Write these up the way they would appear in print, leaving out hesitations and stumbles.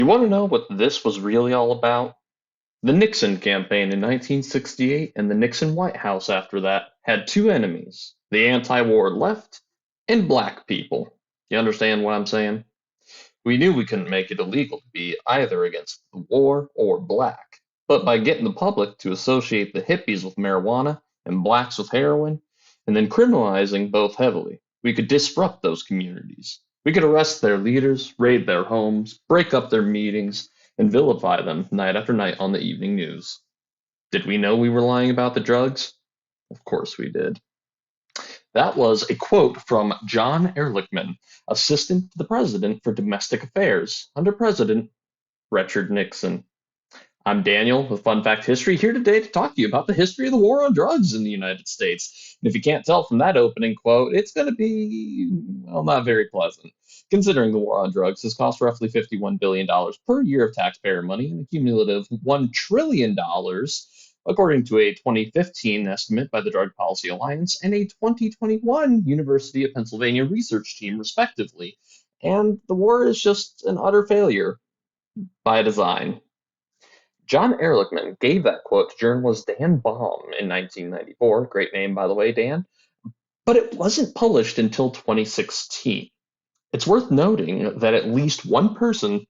You want to know what this was really all about? The Nixon campaign in 1968 and the Nixon White House after that had two enemies, the anti-war left and black people. You understand what I'm saying? We knew we couldn't make it illegal to be either against the war or black. But by getting the public to associate the hippies with marijuana and blacks with heroin, and then criminalizing both heavily, we could disrupt those communities. We could arrest their leaders, raid their homes, break up their meetings, and vilify them night after night on the evening news. Did we know we were lying about the drugs? Of course we did. That was a quote from John Ehrlichman, Assistant to the President for Domestic Affairs under President Richard Nixon. I'm Daniel with Fun Fact History here today to talk to you about the history of the war on drugs in the United States. And if you can't tell from that opening quote, it's going to be, well, not very pleasant, considering the war on drugs has cost roughly $51 billion per year of taxpayer money and a cumulative $1 trillion, according to a 2015 estimate by the Drug Policy Alliance and a 2021 University of Pennsylvania research team, respectively. And the war is just an utter failure by design. John Ehrlichman gave that quote to journalist Dan Baum in 1994. Great name, by the way, Dan. But it wasn't published until 2016. It's worth noting that at least one person,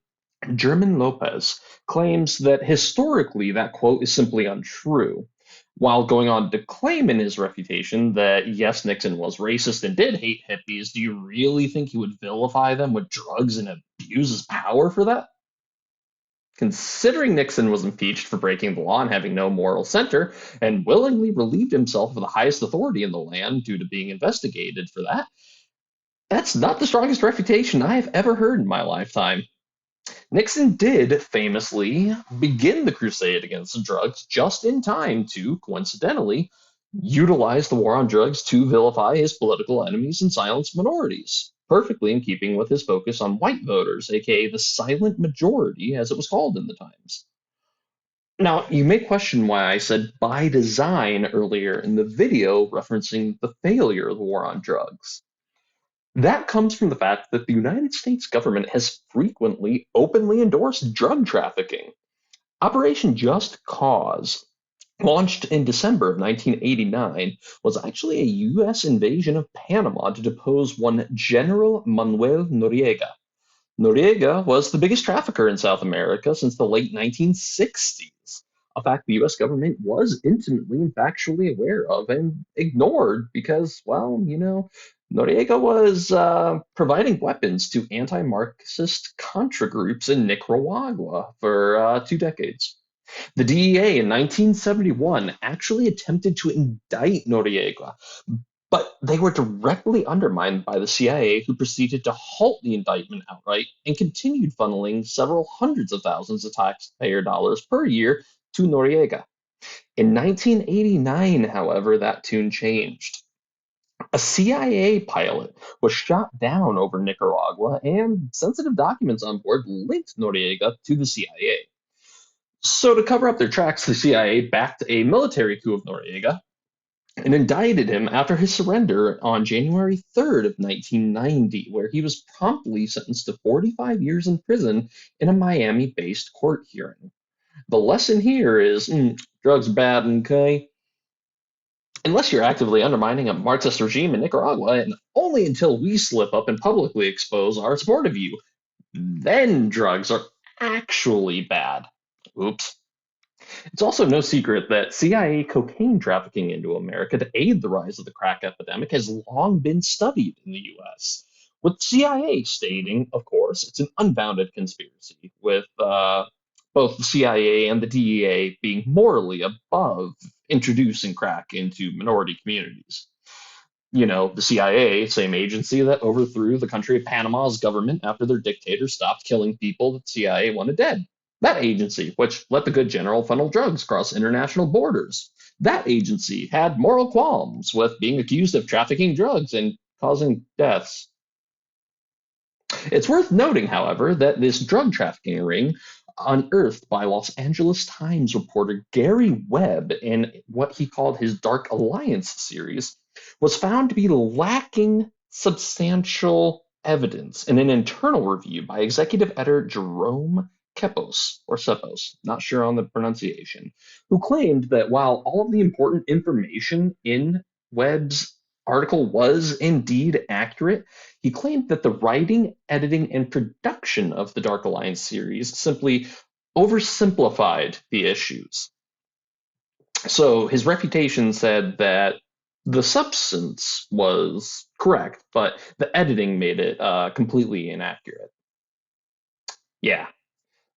German Lopez, claims that historically that quote is simply untrue, while going on to claim in his refutation that yes, Nixon was racist and did hate hippies. Do you really think he would vilify them with drugs and abuse his power for that? Considering Nixon was impeached for breaking the law and having no moral center, and willingly relieved himself of the highest authority in the land due to being investigated for that, that's not the strongest refutation I have ever heard in my lifetime. Nixon did famously begin the crusade against drugs just in time to, coincidentally, utilize the war on drugs to vilify his political enemies and silence minorities, perfectly in keeping with his focus on white voters, aka the silent majority, as it was called in the Times. Now, you may question why I said by design earlier in the video referencing the failure of the war on drugs. That comes from the fact that the United States government has frequently openly endorsed drug trafficking. Operation Just Cause, launched in December of 1989, was actually a U.S. invasion of Panama to depose one General Manuel Noriega. Noriega was the biggest trafficker in South America since the late 1960s, a fact the US government was intimately and factually aware of and ignored because, well, Noriega was providing weapons to anti Marxist Contra groups in Nicaragua for 2 decades. The DEA in 1971 actually attempted to indict Noriega, but they were directly undermined by the CIA, who proceeded to halt the indictment outright and continued funneling several hundreds of thousands of taxpayer dollars per year to Noriega. In 1989, however, that tune changed. A CIA pilot was shot down over Nicaragua, and sensitive documents on board linked Noriega to the CIA. So, to cover up their tracks, the CIA backed a military coup of Noriega and indicted him after his surrender on January 3rd of 1990, where he was promptly sentenced to 45 years in prison in a Miami-based court hearing. The lesson here is drugs are bad, okay? Unless you're actively undermining a Marxist regime in Nicaragua, and only until we slip up and publicly expose our support of you, then drugs are actually bad. Oops. It's also no secret that CIA cocaine trafficking into America to aid the rise of the crack epidemic has long been studied in the US, with CIA stating, of course, it's an unfounded conspiracy, with both the CIA and the DEA being morally above introducing crack into minority communities. The CIA, same agency that overthrew the country of Panama's government after their dictator stopped killing people that the CIA wanted dead. That agency, which let the good general funnel drugs across international borders. That agency had moral qualms with being accused of trafficking drugs and causing deaths. It's worth noting, however, that this drug trafficking ring, unearthed by Los Angeles Times reporter Gary Webb in what he called his Dark Alliance series, was found to be lacking substantial evidence in an internal review by executive editor Jerome Kepos, or Sepos, not sure on the pronunciation, who claimed that while all of the important information in Webb's article was indeed accurate, he claimed that the writing, editing, and production of the Dark Alliance series simply oversimplified the issues. So his reputation said that the substance was correct, but the editing made it completely inaccurate. Yeah,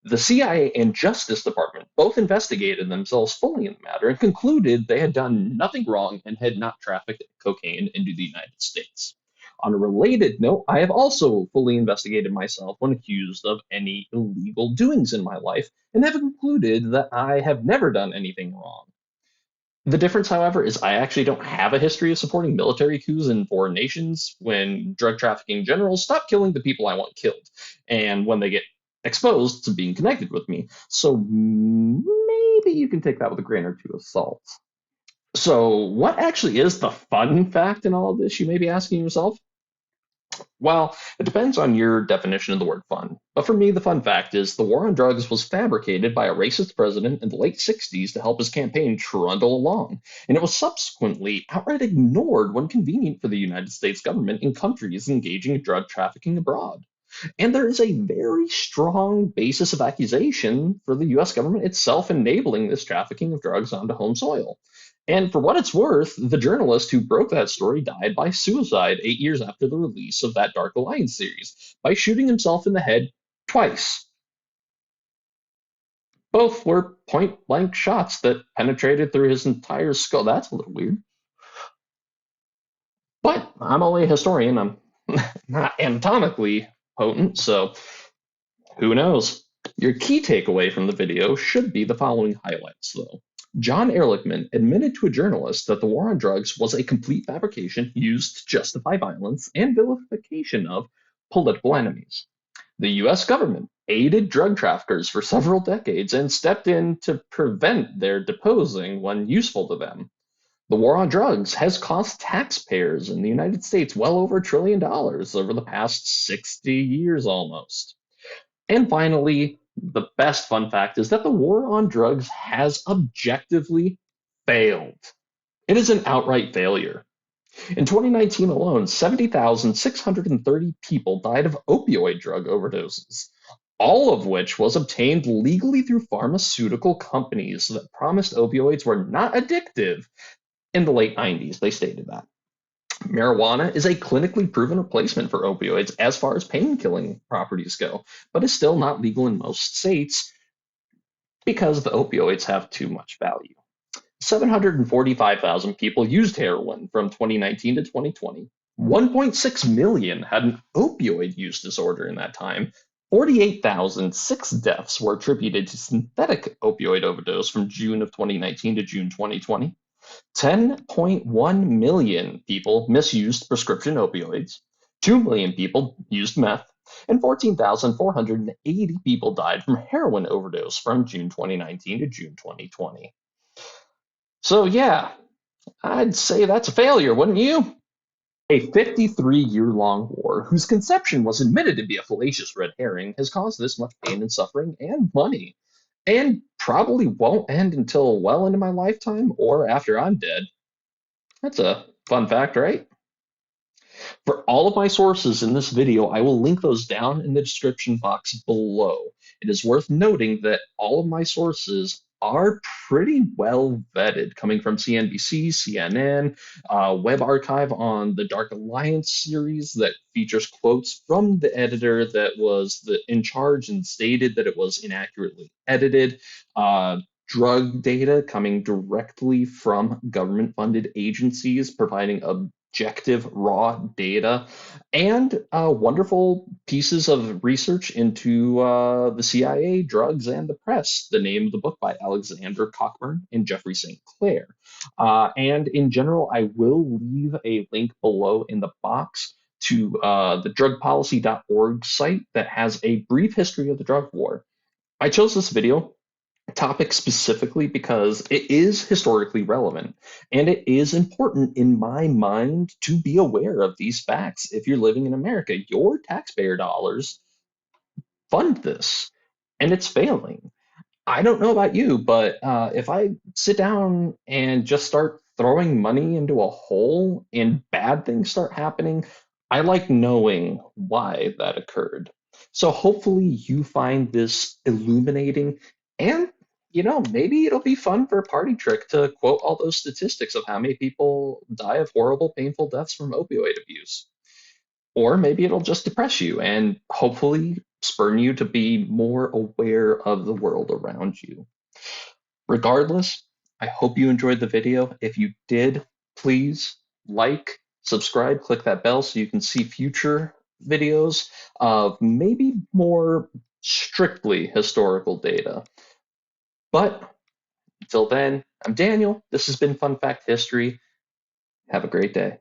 the CIA and Justice Department both investigated themselves fully in the matter and concluded they had done nothing wrong and had not trafficked cocaine into the United States. On a related note, I have also fully investigated myself when accused of any illegal doings in my life and have concluded that I have never done anything wrong. The difference, however, is I actually don't have a history of supporting military coups in foreign nations when drug trafficking generals stop killing the people I want killed and when they get exposed to being connected with me. So maybe you can take that with a grain or two of salt. So, what actually is the fun fact in all of this, you may be asking yourself? Well, it depends on your definition of the word fun. But for me, the fun fact is the war on drugs was fabricated by a racist president in the late 60s to help his campaign trundle along. And it was subsequently outright ignored when convenient for the United States government in countries engaging in drug trafficking abroad. And there is a very strong basis of accusation for the US government itself enabling this trafficking of drugs onto home soil. And for what it's worth, the journalist who broke that story died by suicide 8 years after the release of that Dark Alliance series by shooting himself in the head twice. Both were point blank shots that penetrated through his entire skull. That's a little weird. But I'm only a historian. I'm not anatomically potent, so who knows? Your key takeaway from the video should be the following highlights, though. John Ehrlichman admitted to a journalist that the war on drugs was a complete fabrication used to justify violence and vilification of political enemies. The US government aided drug traffickers for several decades and stepped in to prevent their deposing when useful to them. The war on drugs has cost taxpayers in the United States well over $1 trillion over the past 60 years almost. And finally, the best fun fact is that the war on drugs has objectively failed. It is an outright failure. In 2019 alone, 70,630 people died of opioid drug overdoses, all of which was obtained legally through pharmaceutical companies that promised opioids were not addictive in the late 90s. They stated that. Marijuana is a clinically proven replacement for opioids as far as pain killing properties go, but is still not legal in most states because the opioids have too much value. 745,000 people used heroin from 2019 to 2020. 1.6 million had an opioid use disorder in that time. 48,006 deaths were attributed to synthetic opioid overdose from June of 2019 to June 2020. 10.1 million people misused prescription opioids, 2 million people used meth, and 14,480 people died from heroin overdose from June 2019 to June 2020. So, yeah, I'd say that's a failure, wouldn't you? A 53-year-long war, whose conception was admitted to be a fallacious red herring, has caused this much pain and suffering and money, and probably won't end until well into my lifetime or after I'm dead. That's a fun fact, right? For all of my sources in this video, I will link those down in the description box below. It is worth noting that all of my sources are pretty well vetted, coming from CNBC, CNN, Web Archive on the Dark Alliance series that features quotes from the editor that was in charge and stated that it was inaccurately edited. Drug data coming directly from government funded agencies providing objective raw data and wonderful pieces of research into the CIA, drugs, and the press. The name of the book by Alexander Cockburn and Jeffrey St. Clair. And in general, I will leave a link below in the box to the drugpolicy.org site that has a brief history of the drug war. I chose this video topic specifically because it is historically relevant and it is important in my mind to be aware of these facts. If you're living in America, your taxpayer dollars fund this. and it's failing. I don't know about you, but if I sit down and just start throwing money into a hole and bad things start happening, I like knowing why that occurred. So hopefully you find this illuminating, and maybe it'll be fun for a party trick to quote all those statistics of how many people die of horrible, painful deaths from opioid abuse. Or maybe it'll just depress you and hopefully spurn you to be more aware of the world around you. Regardless, I hope you enjoyed the video. If you did, please like, subscribe, click that bell so you can see future videos of maybe more strictly historical data. But until then, I'm Daniel. This has been Fun Fact History. Have a great day.